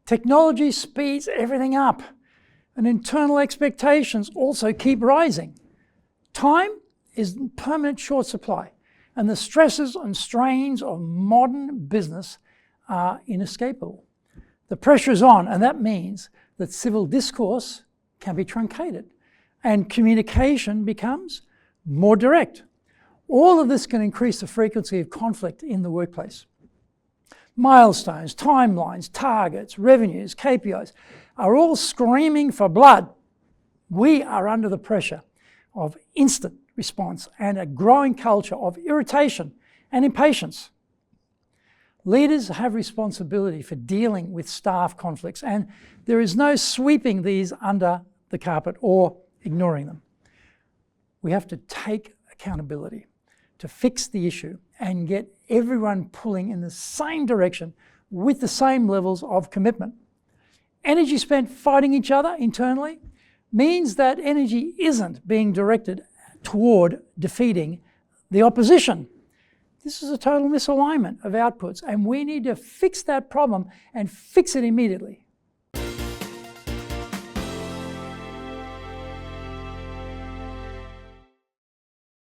Technology speeds everything up, and internal expectations also keep rising. Time is in permanent short supply, and the stresses and strains of modern business are inescapable. The pressure is on, and that means that civil discourse can be truncated, and communication becomes more direct. All of this can increase the frequency of conflict in the workplace. Milestones, timelines, targets, revenues, KPIs are all screaming for blood. We are under the pressure of instant response and a growing culture of irritation and impatience. Leaders have responsibility for dealing with staff conflicts, and there is no sweeping these under the carpet or ignoring them. We have to take accountability to fix the issue and get everyone pulling in the same direction with the same levels of commitment. Energy spent fighting each other internally means that energy isn't being directed toward defeating the opposition. This is a total misalignment of outputs, and we need to fix that problem and fix it immediately.